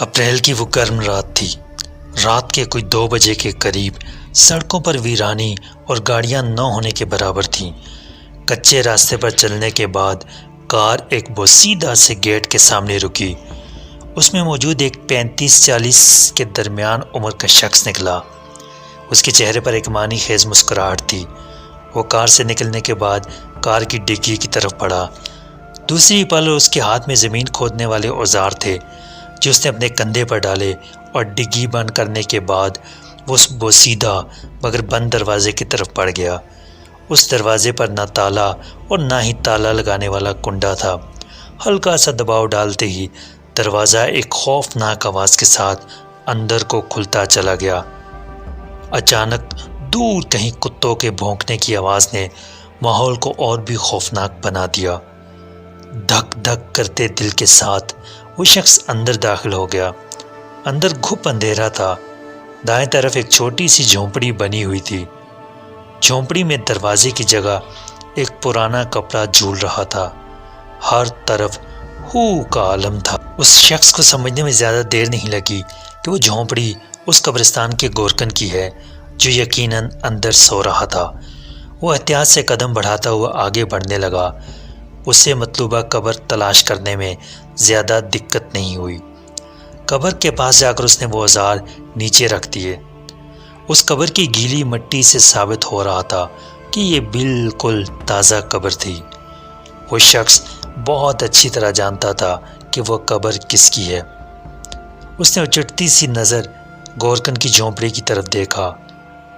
April کی وہ گرم رات تھی۔ رات کے کوئی 2 بجے کے قریب سڑکوں پر ویرانی اور گاڑیاں نہ ہونے کے برابر تھیں۔ کچے راستے پر چلنے کے بعد کار ایک بوسیدہ سے گیٹ کے سامنے رکی۔ اس میں موجود ایک 35-40 کے درمیان عمر کا شخص نکلا۔ اس کے چہرے پر ایک معنی خیز مسکراہٹ تھی۔ وہ کار سے نکلنے کے بعد کار کی ڈگی کی طرف بڑھا۔ دوسری پل اس کے ہاتھ میں زمین کھودنے والے اوزار تھے جو اس نے اپنے کندھے پر ڈالے، اور ڈگی بند کرنے کے بعد وہ اس بوسیدہ مگر بند دروازے کی طرف بڑھ گیا۔ اس دروازے پر نہ تالا اور نہ ہی تالا لگانے والا کنڈا تھا۔ ہلکا سا دباؤ ڈالتے ہی دروازہ ایک خوفناک آواز کے ساتھ اندر کو کھلتا چلا گیا۔ اچانک دور کہیں کتوں کے بھونکنے کی آواز نے ماحول کو اور بھی خوفناک بنا دیا۔ دھک دھک کرتے دل کے ساتھ وہ شخص اندر داخل ہو گیا۔ اندر گھپ اندھیرا تھا۔ دائیں طرف ایک چھوٹی سی جھونپڑی بنی ہوئی تھی۔ جھونپڑی میں دروازے کی جگہ ایک پرانا کپڑا جھول رہا تھا۔ ہر طرف ہو کا عالم تھا۔ اس شخص کو سمجھنے میں زیادہ دیر نہیں لگی کہ وہ جھونپڑی اس قبرستان کے گورکن کی ہے جو یقیناً اندر سو رہا تھا۔ وہ احتیاط سے قدم بڑھاتا ہوا آگے بڑھنے لگا۔ اسے مطلوبہ قبر تلاش کرنے میں زیادہ دقت نہیں ہوئی۔ قبر کے پاس جا کر اس نے وہ اوزار نیچے رکھ دیے۔ اس قبر کی گیلی مٹی سے ثابت ہو رہا تھا کہ یہ بالکل تازہ قبر تھی۔ وہ شخص بہت اچھی طرح جانتا تھا کہ وہ قبر کس کی ہے۔ اس نے اچٹتی سی نظر گورکن کی جھونپڑی کی طرف دیکھا،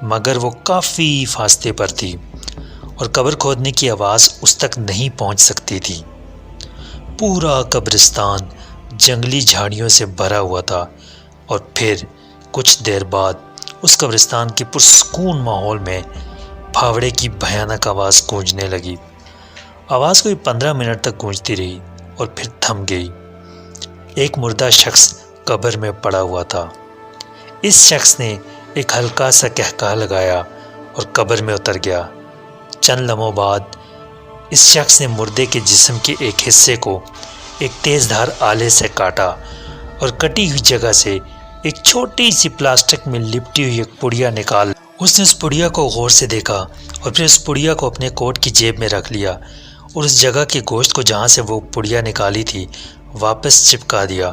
مگر وہ کافی فاصلے پر تھی اور قبر کھودنے کی آواز اس تک نہیں پہنچ سکتی تھی۔ پورا قبرستان جنگلی جھاڑیوں سے بھرا ہوا تھا، اور پھر کچھ دیر بعد اس قبرستان کے پرسکون ماحول میں پھاوڑے کی بھیانک آواز گونجنے لگی۔ آواز کوئی 15 منٹ تک گونجتی رہی اور پھر تھم گئی۔ ایک مردہ شخص قبر میں پڑا ہوا تھا۔ اس شخص نے ایک ہلکا سا قہقہہ لگایا اور قبر میں اتر گیا۔ چند لمحوں بعد اس شخص نے مردے کے جسم کے ایک حصے کو ایک تیز دھار آلے سے کاٹا اور کٹی ہوئی جگہ سے ایک چھوٹی سی پلاسٹک میں لپٹی ہوئی ایک پڑیا نکال۔ اس نے اس پڑیا کو غور سے دیکھا اور پھر اس پڑیا کو اپنے کوٹ کی جیب میں رکھ لیا اور اس جگہ کے گوشت کو جہاں سے وہ پڑیا نکالی تھی واپس چپکا دیا۔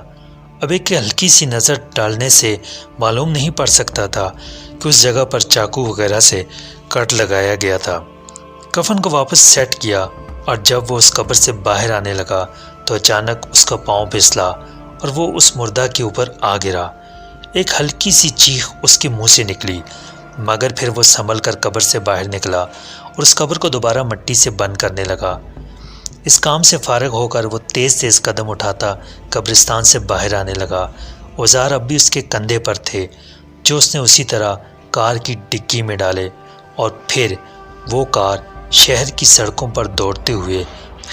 اب ایک ہلکی سی نظر ڈالنے سے معلوم نہیں پڑ سکتا تھا کہ اس جگہ پر چاقو وغیرہ سے کٹ لگایا گیا تھا۔ کفن کو واپس سیٹ کیا، اور جب وہ اس قبر سے باہر آنے لگا تو اچانک اس کا پاؤں پھسلا اور وہ اس مردہ کے اوپر آ گرا۔ ایک ہلکی سی چیخ اس کے منہ سے نکلی، مگر پھر وہ سنبھل کر قبر سے باہر نکلا اور اس قبر کو دوبارہ مٹی سے بند کرنے لگا۔ اس کام سے فارغ ہو کر وہ تیز تیز قدم اٹھاتا قبرستان سے باہر آنے لگا۔ اوزار اب بھی اس کے کندھے پر تھے جو اس نے اسی طرح کار کی ڈگی میں ڈالے، اور پھر وہ کار شہر کی سڑکوں پر دوڑتے ہوئے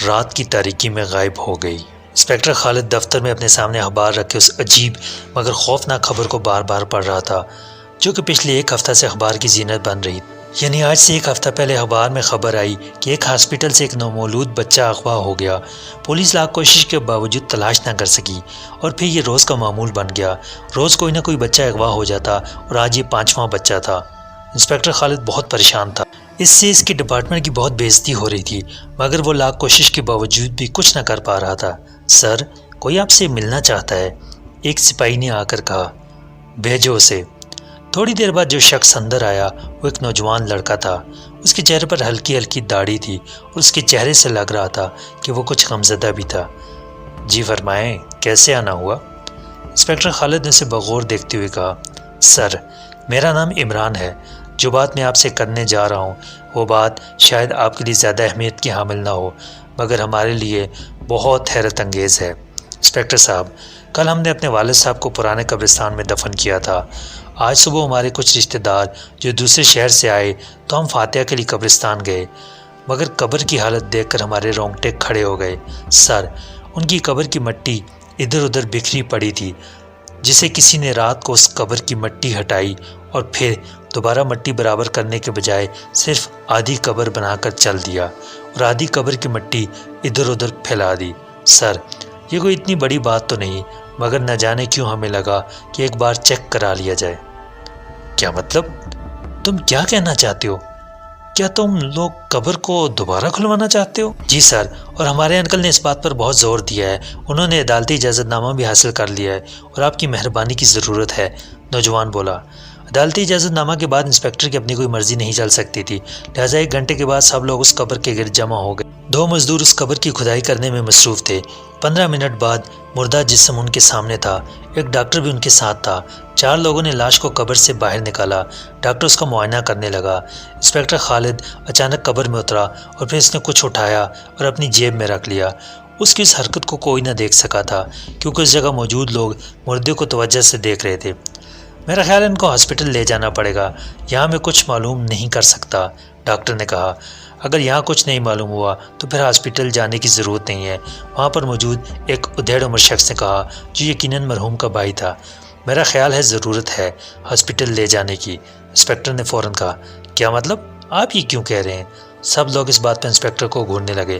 رات کی تاریکی میں غائب ہو گئی۔ انسپکٹر خالد دفتر میں اپنے سامنے اخبار رکھے اس عجیب مگر خوفناک خبر کو بار بار پڑھ رہا تھا جو کہ پچھلے 1 ہفتہ سے اخبار کی زینت بن رہی تھی۔ یعنی آج سے 1 ہفتہ پہلے اخبار میں خبر آئی کہ ایک ہاسپٹل سے ایک نومولود بچہ اغوا ہو گیا۔ پولیس لاکھ کوشش کے باوجود تلاش نہ کر سکی، اور پھر یہ روز کا معمول بن گیا۔ روز کوئی نہ کوئی بچہ اغوا ہو جاتا، اور آج یہ 5واں بچہ تھا۔ انسپکٹر خالد بہت پریشان تھا۔ اس سے اس کے ڈپارٹمنٹ کی بہت بے عزتی ہو رہی تھی، مگر وہ لاکھ کوشش کے باوجود بھی کچھ نہ کر پا رہا تھا۔ سر، کوئی آپ سے ملنا چاہتا ہے، ایک سپاہی نے آ کر کہا۔ بھیجو اسے۔ تھوڑی دیر بعد جو شخص اندر آیا وہ ایک نوجوان لڑکا تھا۔ اس کے چہرے پر ہلکی ہلکی داڑھی تھی اور اس کے چہرے سے لگ رہا تھا کہ وہ کچھ غمزدہ بھی تھا۔ جی فرمائیں، کیسے آنا ہوا؟ انسپکٹر خالد نے اسے بغور دیکھتے ہوئے کہا۔ سر، میرا نام عمران ہے۔ جو بات میں آپ سے کرنے جا رہا ہوں وہ بات شاید آپ کے لیے زیادہ اہمیت کی حامل نہ ہو، مگر ہمارے لیے بہت حیرت انگیز ہے۔ انسپکٹر صاحب، کل ہم نے اپنے والد صاحب کو پرانے قبرستان میں دفن کیا تھا۔ آج صبح ہمارے کچھ رشتہ دار جو دوسرے شہر سے آئے تو ہم فاتحہ کے لیے قبرستان گئے، مگر قبر کی حالت دیکھ کر ہمارے رونگٹے کھڑے ہو گئے۔ سر، ان کی قبر کی مٹی ادھر ادھر بکھری پڑی تھی، جسے کسی نے رات کو اس قبر کی مٹی ہٹائی اور پھر دوبارہ مٹی برابر کرنے کے بجائے صرف آدھی قبر بنا کر چل دیا اور آدھی قبر کی مٹی ادھر ادھر پھیلا دی۔ سر، یہ کوئی اتنی بڑی بات تو نہیں، مگر نہ جانے کیوں ہمیں لگا کہ ایک بار چیک کرا لیا جائے۔ کیا مطلب؟ تم کیا کہنا چاہتے ہو؟ کیا تم لوگ قبر کو دوبارہ کھلوانا چاہتے ہو؟ جی سر، اور ہمارے انکل نے اس بات پر بہت زور دیا ہے۔ انہوں نے عدالتی اجازت نامہ بھی حاصل کر لیا ہے اور آپ کی مہربانی کی ضرورت ہے، نوجوان بولا۔ عدالتی اجازت نامہ کے بعد انسپکٹر کی اپنی کوئی مرضی نہیں چل سکتی تھی، لہٰذا 1 گھنٹے کے بعد سب لوگ اس قبر کے گرد جمع ہو گئے۔ 2 مزدور اس قبر کی کھدائی کرنے میں مصروف تھے۔ 15 منٹ بعد مردہ جسم ان کے سامنے تھا۔ ایک ڈاکٹر بھی ان کے ساتھ تھا۔ 4 لوگوں نے لاش کو قبر سے باہر نکالا۔ ڈاکٹر اس کا معائنہ کرنے لگا۔ انسپکٹر خالد اچانک قبر میں اترا اور پھر اس نے کچھ اٹھایا اور اپنی جیب میں رکھ لیا۔ اس کی اس حرکت کو کوئی نہ دیکھ سکا تھا کیونکہ اس جگہ موجود لوگ مردے کو توجہ سے دیکھ رہے تھے۔ میرا خیال ہے ان کو ہاسپٹل لے جانا پڑے گا، یہاں میں کچھ معلوم نہیں کر سکتا، ڈاکٹر نے کہا۔ اگر یہاں کچھ نہیں معلوم ہوا تو پھر ہاسپٹل جانے کی ضرورت نہیں ہے، وہاں پر موجود ایک ادھیڑ عمر شخص نے کہا جو یقیناً مرحوم کا بھائی تھا۔ میرا خیال ہے ضرورت ہے ہاسپٹل لے جانے کی، انسپکٹر نے فوراً کہا۔ کیا مطلب؟ آپ یہ کیوں کہہ رہے ہیں؟ سب لوگ اس بات پہ انسپکٹر کو گھورنے لگے۔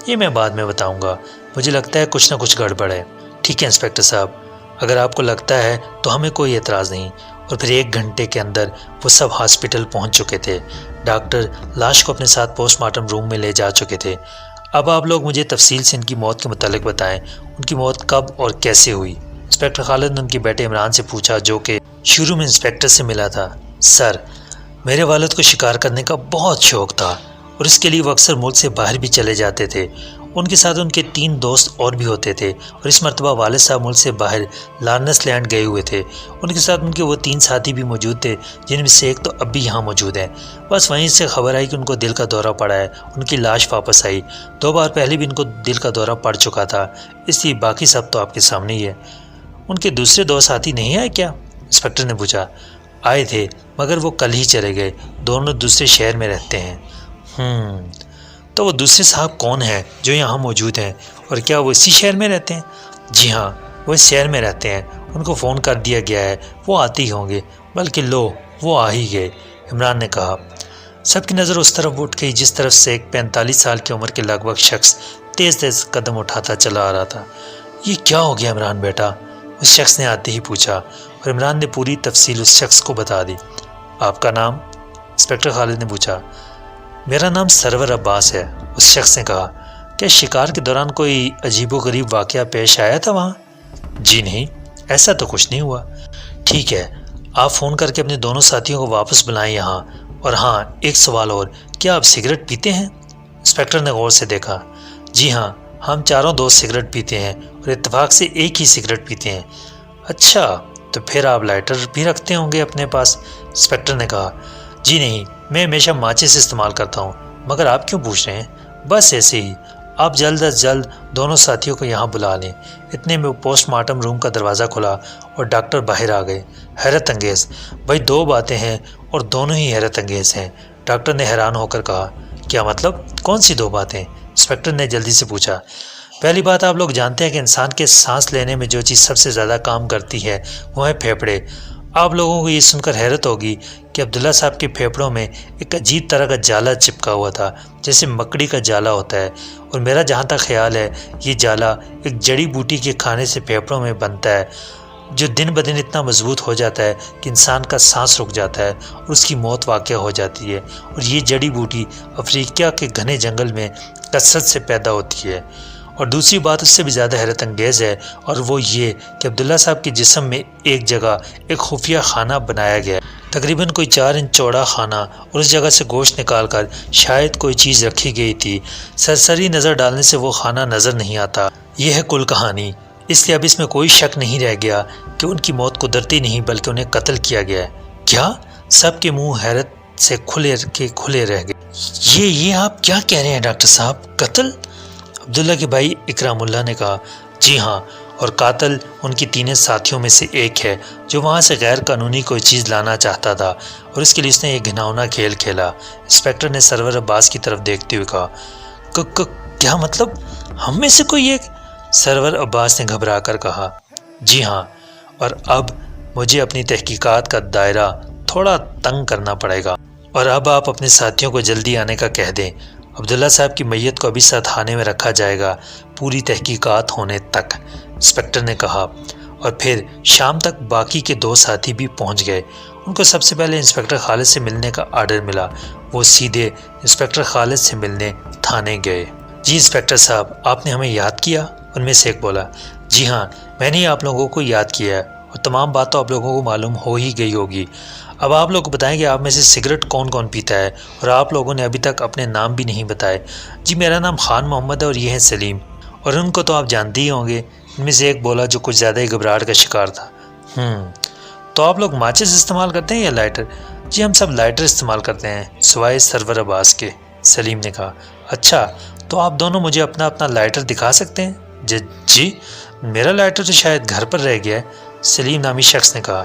یہ میں بعد میں بتاؤں گا، مجھے لگتا ہے کچھ نہ کچھ گڑبڑ ہے۔ ٹھیک ہے انسپکٹر صاحب، اگر آپ کو لگتا ہے تو ہمیں کوئی اعتراض نہیں۔ اور پھر 1 گھنٹے کے اندر وہ سب ہاسپٹل پہنچ چکے تھے۔ ڈاکٹر لاش کو اپنے ساتھ پوسٹ مارٹم روم میں لے جا چکے تھے۔ اب آپ لوگ مجھے تفصیل سے ان کی موت کے متعلق بتائیں، ان کی موت کب اور کیسے ہوئی؟ انسپکٹر خالد نے ان کے بیٹے عمران سے پوچھا جو کہ شروع میں انسپکٹر سے ملا تھا۔ سر، میرے والد کو شکار کرنے کا بہت شوق تھا اور اس کے لیے وہ اکثر ملک سے باہر بھی چلے جاتے تھے۔ ان کے ساتھ ان کے 3 دوست اور بھی ہوتے تھے اور اس مرتبہ والد صاحب ملک سے باہر لارنس لینڈ گئے ہوئے تھے۔ ان کے ساتھ ان کے وہ 3 ساتھی بھی موجود تھے جن میں سے ایک تو اب بھی یہاں موجود ہے۔ بس وہیں سے خبر آئی کہ ان کو دل کا دورہ پڑا ہے، ان کی لاش واپس آئی۔ 2 بار پہلے بھی ان کو دل کا دورہ پڑ چکا تھا، اس لیے باقی سب تو آپ کے سامنے ہی ہے۔ ان کے دوسرے 2 ساتھی نہیں آئے کیا؟ انسپکٹر نے پوچھا۔ آئے تھے مگر وہ کل ہی چلے گئے، دونوں دوسرے شہر میں رہتے ہیں۔ تو وہ دوسرے صاحب کون ہیں جو یہاں موجود ہیں، اور کیا وہ اسی شہر میں رہتے ہیں؟ جی ہاں، وہ اس شہر میں رہتے ہیں، ان کو فون کر دیا گیا ہے، وہ آتے ہی ہوں گے، بلکہ لو وہ آ ہی گئے، عمران نے کہا۔ سب کی نظر اس طرف اٹھ گئی جس طرف سے ایک 45 سال کی عمر کے لگ بھگ شخص تیز تیز قدم اٹھاتا چلا آ رہا تھا۔ یہ کیا ہو گیا عمران بیٹا؟ اس شخص نے آتے ہی پوچھا اور عمران نے پوری تفصیل اس شخص کو بتا دی۔ آپ کا نام؟ انسپکٹر خالد نے پوچھا۔ میرا نام سرور عباس ہے، اس شخص نے کہا۔ کیا شکار کے دوران کوئی عجیب و غریب واقعہ پیش آیا تھا وہاں؟ جی نہیں، ایسا تو کچھ نہیں ہوا۔ ٹھیک ہے، آپ فون کر کے اپنے دونوں ساتھیوں کو واپس بلائیں یہاں۔ اور ہاں، ایک سوال اور، کیا آپ سگریٹ پیتے ہیں؟ انسپکٹر نے غور سے دیکھا۔ جی ہاں، ہم چاروں دوست سگریٹ پیتے ہیں اور اتفاق سے ایک ہی سگریٹ پیتے ہیں۔ اچھا، تو پھر آپ لائٹر بھی رکھتے ہوں گے اپنے پاس؟ انسپکٹر نے کہا۔ جی نہیں، میں ہمیشہ ماچس استعمال کرتا ہوں، مگر آپ کیوں پوچھ رہے ہیں؟ بس ایسے ہی۔ آپ جلد از جلد دونوں ساتھیوں کو یہاں بلا لیں۔ اتنے میں پوسٹ مارٹم روم کا دروازہ کھلا اور ڈاکٹر باہر آ گئے۔ حیرت انگیز، بھائی 2 باتیں ہیں اور دونوں ہی حیرت انگیز ہیں، ڈاکٹر نے حیران ہو کر کہا۔ کیا مطلب؟ کون سی 2 باتیں؟ انسپکٹر نے جلدی سے پوچھا۔ پہلی بات، آپ لوگ جانتے ہیں کہ انسان کے سانس لینے میں جو چیز سب سے زیادہ کام کرتی ہے وہ ہے پھیپھڑے۔ آپ لوگوں کو یہ سن کر حیرت ہوگی کہ عبداللہ صاحب کے پھیپھڑوں میں ایک عجیب طرح کا جالا چپکا ہوا تھا، جیسے مکڑی کا جالا ہوتا ہے، اور میرا جہاں تک خیال ہے یہ جالا ایک جڑی بوٹی کے کھانے سے پھیپھڑوں میں بنتا ہے جو دن بدن اتنا مضبوط ہو جاتا ہے کہ انسان کا سانس رک جاتا ہے اور اس کی موت واقع ہو جاتی ہے۔ اور یہ جڑی بوٹی افریقہ کے گھنے جنگل میں کثرت سے پیدا ہوتی ہے۔ اور دوسری بات اس سے بھی زیادہ حیرت انگیز ہے، اور وہ یہ کہ عبداللہ صاحب کے جسم میں ایک جگہ ایک خفیہ خانہ بنایا گیا ہے، تقریباً کوئی 4 انچ چوڑا خانہ، اور اس جگہ سے گوشت نکال کر شاید کوئی چیز رکھی گئی تھی۔ سرسری نظر ڈالنے سے وہ خانہ نظر نہیں آتا۔ یہ ہے کل کہانی، اس لیے اب اس میں کوئی شک نہیں رہ گیا کہ ان کی موت قدرتی نہیں بلکہ انہیں قتل کیا گیا ہے۔ کیا؟ سب کے منہ حیرت سے کھلے رہ گئے۔ یہ آپ کیا کہہ رہے ہیں ڈاکٹر صاحب؟ قتل؟ عبداللہ کے بھائی اکرام اللہ نے کہا۔ جی ہاں، اور قاتل ان کی 3 ساتھیوں میں سے ایک ہے جو وہاں سے غیر قانونی کوئی چیز لانا چاہتا تھا، اور اس کے لیے اس نے یہ گھناؤنا کھیل کھیلا۔ انسپکٹر نے سرور عباس کی طرف دیکھتے ہوئے کہا۔ کیا مطلب؟ ہم میں سے کوئی ایک؟ سرور عباس نے گھبرا کر کہا۔ جی ہاں، اور اب مجھے اپنی تحقیقات کا دائرہ تھوڑا تنگ کرنا پڑے گا، اور اب آپ اپنے ساتھیوں کو جلدی آنے کا کہہ دیں۔ عبداللہ صاحب کی میت کو ابھی ساتھ خانے میں رکھا جائے گا پوری تحقیقات ہونے تک، انسپکٹر نے کہا۔ اور پھر شام تک باقی کے 2 ساتھی بھی پہنچ گئے۔ ان کو سب سے پہلے انسپکٹر خالد سے ملنے کا آرڈر ملا۔ وہ سیدھے انسپکٹر خالد سے ملنے تھانے گئے۔ جی انسپکٹر صاحب، آپ نے ہمیں یاد کیا؟ ان میں سے ایک بولا۔ جی ہاں، میں نے آپ لوگوں کو یاد کیا ہے اور تمام بات تو آپ لوگوں کو معلوم ہو ہی گئی ہوگی۔ اب آپ لوگ بتائیں کہ آپ میں سے سگریٹ کون کون پیتا ہے، اور آپ لوگوں نے ابھی تک اپنے نام بھی نہیں بتائے۔ جی میرا نام خان محمد ہے اور یہ ہے سلیم، اور ان کو تو آپ جانتے ہی ہوں گے۔ ان میں سے ایک بولا جو کچھ زیادہ ہی گھبراہٹ کا شکار تھا۔ تو آپ لوگ ماچس استعمال کرتے ہیں یا لائٹر؟ جی ہم سب لائٹر استعمال کرتے ہیں سوائے سرور عباس کے، سلیم نے کہا۔ اچھا، تو آپ دونوں مجھے اپنا اپنا لائٹر دکھا سکتے ہیں؟ جی میرا لائٹر تو شاید گھر پر رہ گیا ہے، سلیم نامی شخص نے کہا۔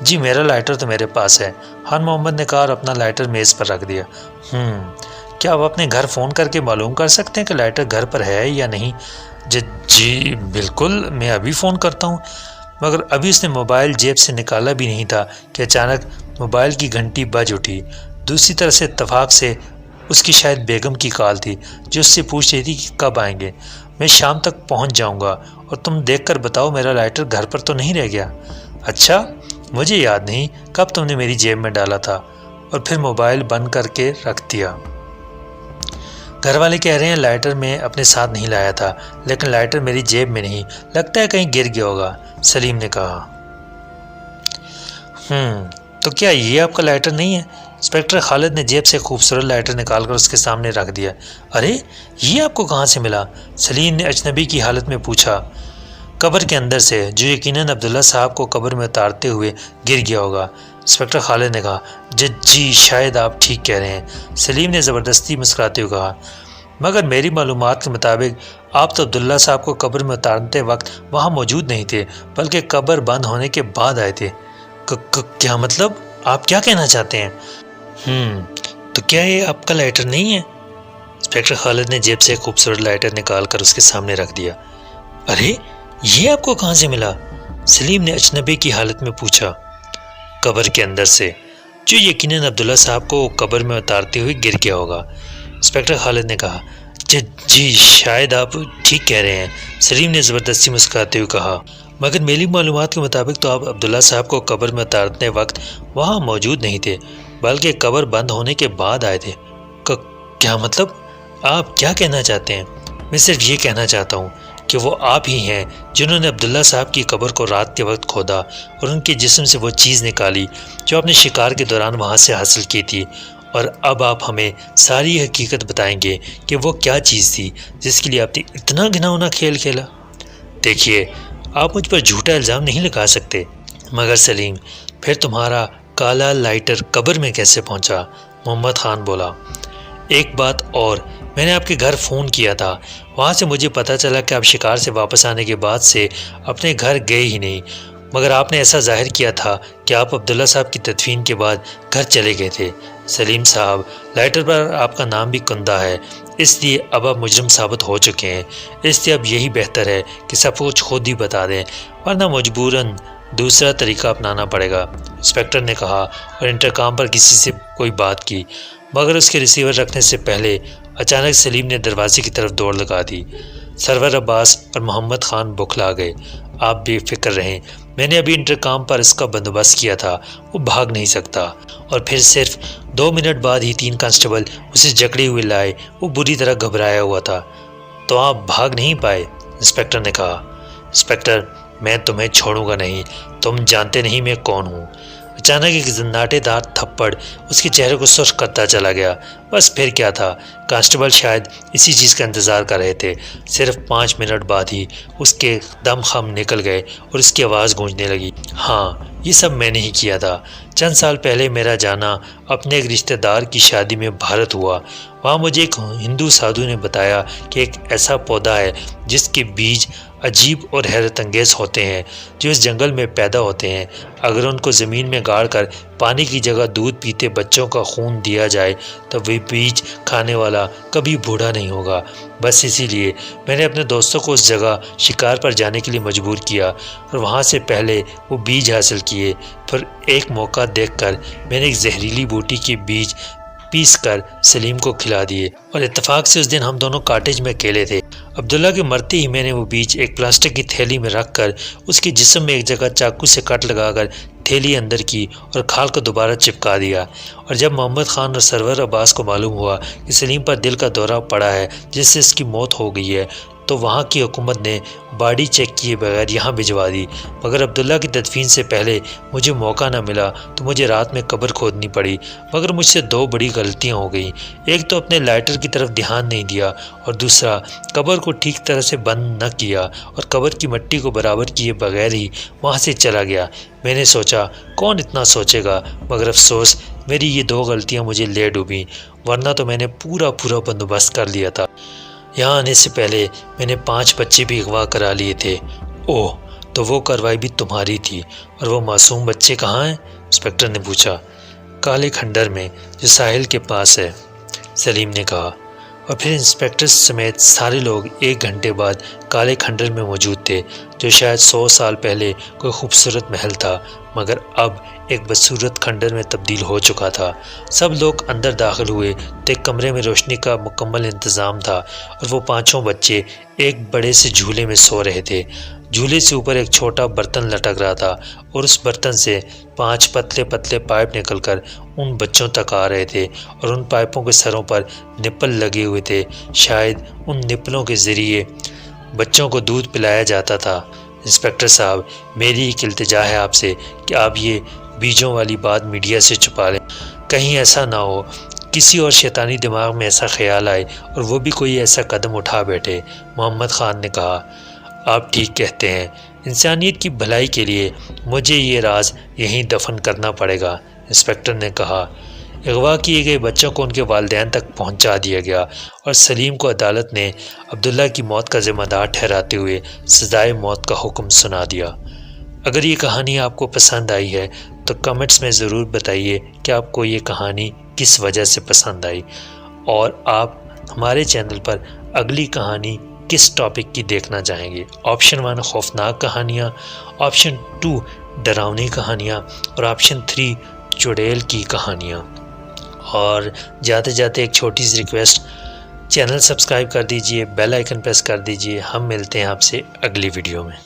جی میرا لائٹر تو میرے پاس ہے، خان محمد نے کہا اور اپنا لائٹر میز پر رکھ دیا۔ کیا آپ اپنے گھر فون کر کے معلوم کر سکتے ہیں کہ لائٹر گھر پر ہے یا نہیں؟ جی بالکل، میں ابھی فون کرتا ہوں۔ مگر ابھی اس نے موبائل جیب سے نکالا بھی نہیں تھا کہ اچانک موبائل کی گھنٹی بج اٹھی۔ دوسری طرف سے اتفاق سے اس کی شاید بیگم کی کال تھی جو اس سے پوچھ رہی تھی کہ کب آئیں گے۔ میں شام تک پہنچ جاؤں گا اور تم دیکھ کر بتاؤ میرا لائٹر گھر پر تو نہیں رہ گیا۔ اچھا، مجھے یاد نہیں کب تم نے میری جیب میں ڈالا تھا، اور پھر موبائل بند کر کے رکھ دیا۔ گھر والے کہہ رہے ہیں لائٹر میں اپنے ساتھ نہیں لایا تھا، لیکن لائٹر میری جیب میں نہیں، لگتا ہے کہیں گر گیا ہوگا، سلیم نے کہا۔ تو کیا یہ آپ کا لائٹر نہیں ہے؟ انسپکٹر خالد نے جیب سے خوبصورت لائٹر نکال کر اس کے سامنے رکھ دیا۔ ارے یہ آپ کو کہاں سے ملا؟ سلیم نے اجنبی کی حالت میں پوچھا۔ قبر کے اندر سے، جو یقیناً عبداللہ صاحب کو قبر میں اتارتے ہوئے گر گیا ہوگا، انسپکٹر خالد نے کہا۔ جی شاید آپ ٹھیک کہہ رہے ہیں، سلیم نے زبردستی مسکراتے ہوئے کہا، مگر میری معلومات کے مطابق آپ تو عبداللہ صاحب کو قبر میں اتارتے وقت وہاں موجود نہیں تھے، بلکہ قبر بند ہونے کے بعد آئے تھے۔ کیا مطلب؟ آپ کیا کہنا چاہتے ہیں؟ تو کیا یہ آپ کا لائٹر نہیں ہے؟ انسپکٹر خالد نے جیب سے خوبصورت لائٹر نکال کر اس کے سامنے رکھ دیا۔ ارے یہ آپ کو کہاں سے ملا؟ سلیم نے اجنبی کی حالت میں پوچھا۔ قبر کے اندر سے، جو یقیناً عبداللہ صاحب کو قبر میں اتارتے ہوئے گر گیا ہوگا، انسپکٹر خالد نے کہا۔ جی شاید آپ ٹھیک کہہ رہے ہیں، سلیم نے زبردستی مسکراتے ہوئے کہا، مگر میری معلومات کے مطابق تو آپ عبداللہ صاحب کو قبر میں اتارتے وقت وہاں موجود نہیں تھے، بلکہ قبر بند ہونے کے بعد آئے تھے۔ کیا مطلب؟ آپ کیا کہنا چاہتے ہیں؟ میں صرف یہ کہنا چاہتا ہوں کہ وہ آپ ہی ہیں جنہوں نے عبداللہ صاحب کی قبر کو رات کے وقت کھودا اور ان کے جسم سے وہ چیز نکالی جو آپ نے شکار کے دوران وہاں سے حاصل کی تھی، اور اب آپ ہمیں ساری حقیقت بتائیں گے کہ وہ کیا چیز تھی جس کے لیے آپ نے اتنا گھناؤنا کھیل کھیلا۔ دیکھیے، آپ مجھ پر جھوٹا الزام نہیں لگا سکتے۔ مگر سلیم، پھر تمہارا کالا لائٹر قبر میں کیسے پہنچا؟ محمد خان بولا۔ ایک بات اور، میں نے آپ کے گھر فون کیا تھا، وہاں سے مجھے پتہ چلا کہ آپ شکار سے واپس آنے کے بعد سے اپنے گھر گئے ہی نہیں، مگر آپ نے ایسا ظاہر کیا تھا کہ آپ عبداللہ صاحب کی تدفین کے بعد گھر چلے گئے تھے۔ سلیم صاحب، لائٹر پر آپ کا نام بھی کندہ ہے، اس لیے اب آپ مجرم ثابت ہو چکے ہیں، اس لیے اب یہی بہتر ہے کہ سب کچھ خود ہی بتا دیں، ورنہ مجبوراً دوسرا طریقہ اپنانا پڑے گا، انسپکٹر نے کہا اور انٹرکام پر کسی سے کوئی بات کی، مگر اس کے ریسیور رکھنے سے پہلے اچانک سلیم نے دروازے کی طرف دوڑ لگا دی۔ سرور عباس اور محمد خان بکھلا گئے۔ آپ بے فکر رہیں، میں نے ابھی انٹرکام پر اس کا بندوبست کیا تھا، وہ بھاگ نہیں سکتا۔ اور پھر صرف 2 منٹ بعد ہی 3 کانسٹیبل اسے جکڑے ہوئے لائے، وہ بری طرح گھبرایا ہوا تھا۔ تو آپ بھاگ نہیں پائے؟ انسپکٹر نے کہا۔ انسپکٹر، میں تمہیں چھوڑوں گا نہیں، تم جانتے نہیں میں کون ہوں۔ اچانک ایک زناٹے دار تھپڑ اس کے چہرے کو سرخ کرتا چلا گیا۔ بس پھر کیا تھا، کانسٹیبل شاید اسی چیز کا انتظار کر رہے تھے۔ صرف 5 منٹ بعد ہی اس کے دم خم نکل گئے اور اس کی آواز گونجنے لگی۔ ہاں، یہ سب میں نے ہی کیا تھا۔ چند سال پہلے میرا جانا اپنے ایک رشتہ دار کی شادی میں بھارت ہوا۔ وہاں مجھے ایک ہندو سادھو نے بتایا کہ ایک ایسا پودا ہے جس کے بیج عجیب اور حیرت انگیز ہوتے ہیں، جو اس جنگل میں پیدا ہوتے ہیں۔ اگر ان کو زمین میں گاڑ کر پانی کی جگہ دودھ پیتے بچوں کا خون دیا جائے تو وہ بیج کھانے والا کبھی بوڑھا نہیں ہوگا۔ بس اسی لیے میں نے اپنے دوستوں کو اس جگہ شکار پر جانے کے لیے مجبور کیا اور وہاں سے پہلے وہ بیج حاصل کیے۔ پھر ایک موقع دیکھ کر میں نے ایک زہریلی بوٹی کے بیج پیس کر سلیم کو کھلا دیے، اور اتفاق سے اس دن ہم دونوں کاٹیج میں اکیلے تھے۔ عبداللہ کے مرتے ہی میں نے وہ بیج ایک پلاسٹک کی تھیلی میں رکھ کر اس کے جسم میں ایک جگہ چاقو سے کٹ لگا کر تھیلی اندر کی اور کھال کو دوبارہ چپکا دیا۔ اور جب محمد خان اور سرور عباس کو معلوم ہوا کہ سلیم پر دل کا دورہ پڑا ہے جس سے اس کی موت ہو گئی ہے، تو وہاں کی حکومت نے باڈی چیک کیے بغیر یہاں بھجوا دی، مگر عبداللہ کی تدفین سے پہلے مجھے موقع نہ ملا تو مجھے رات میں قبر کھودنی پڑی، مگر مجھ سے دو بڑی غلطیاں ہو گئیں۔ ایک تو اپنے لائٹر کی طرف دھیان نہیں دیا، اور دوسرا قبر کو ٹھیک طرح سے بند نہ کیا اور قبر کی مٹی کو برابر کیے بغیر ہی وہاں سے چلا گیا۔ میں نے سوچا کون اتنا سوچے گا، مگر افسوس میری یہ دو غلطیاں مجھے لے ڈوبیں، ورنہ تو میں نے پورا بندوبست کر لیا تھا۔ یہاں آنے سے پہلے میں نے 5 بچے بھی اغوا کرا لیے تھے۔ اوہ، تو وہ کارروائی بھی تمہاری تھی، اور وہ معصوم بچے کہاں ہیں؟ انسپکٹر نے پوچھا۔ کالے کھنڈر میں، جو ساحل کے پاس ہے، سلیم نے کہا، اور پھر انسپکٹر سمیت سارے لوگ 1 گھنٹے بعد کالے کھنڈر میں موجود تھے، جو شاید 100 سال پہلے کوئی خوبصورت محل تھا، مگر اب ایک بدصورت کھنڈر میں تبدیل ہو چکا تھا۔ سب لوگ اندر داخل ہوئے تو ایک کمرے میں روشنی کا مکمل انتظام تھا، اور وہ 5 بچے ایک بڑے سے جھولے میں سو رہے تھے۔ جھولے سے اوپر ایک چھوٹا برتن لٹک رہا تھا، اور اس برتن سے 5 پتلے پتلے پائپ نکل کر ان بچوں تک آ رہے تھے، اور ان پائپوں کے سروں پر نپل لگے ہوئے تھے۔ شاید ان نپلوں کے ذریعے بچوں کو دودھ پلایا جاتا تھا۔ انسپکٹر صاحب، میری ایک التجا ہے آپ سے کہ آپ یہ بیجوں والی بات میڈیا سے چھپا لیں۔ کہیں ایسا نہ ہو کسی اور شیطانی دماغ میں ایسا خیال آئے اور وہ بھی کوئی ایسا قدم اٹھا بیٹھے۔ محمد خان نے کہا، آپ ٹھیک کہتے ہیں، انسانیت کی بھلائی کے لیے مجھے یہ راز یہیں دفن کرنا پڑے گا۔ انسپکٹر نے کہا، اغوا کیے گئے بچوں کو ان کے والدین تک پہنچا دیا گیا، اور سلیم کو عدالت نے عبداللہ کی موت کا ذمہ دار ٹھہراتے ہوئے سزائے موت کا حکم سنا دیا۔ اگر یہ کہانی آپ کو پسند آئی ہے تو کمنٹس میں ضرور بتائیے کہ آپ کو یہ کہانی کس وجہ سے پسند آئی، اور آپ ہمارے چینل پر اگلی کہانی کس ٹاپک کی دیکھنا چاہیں گے۔ آپشن 1 خوفناک کہانیاں، آپشن 2 ڈراؤنی کہانیاں، اور آپشن 3 چڑیل کی کہانیاں۔ اور جاتے جاتے ایک چھوٹی سی ریکویسٹ، چینل سبسکرائب کر دیجئے، بیل آئیکن پریس کر دیجئے۔ ہم ملتے ہیں آپ سے اگلی ویڈیو میں۔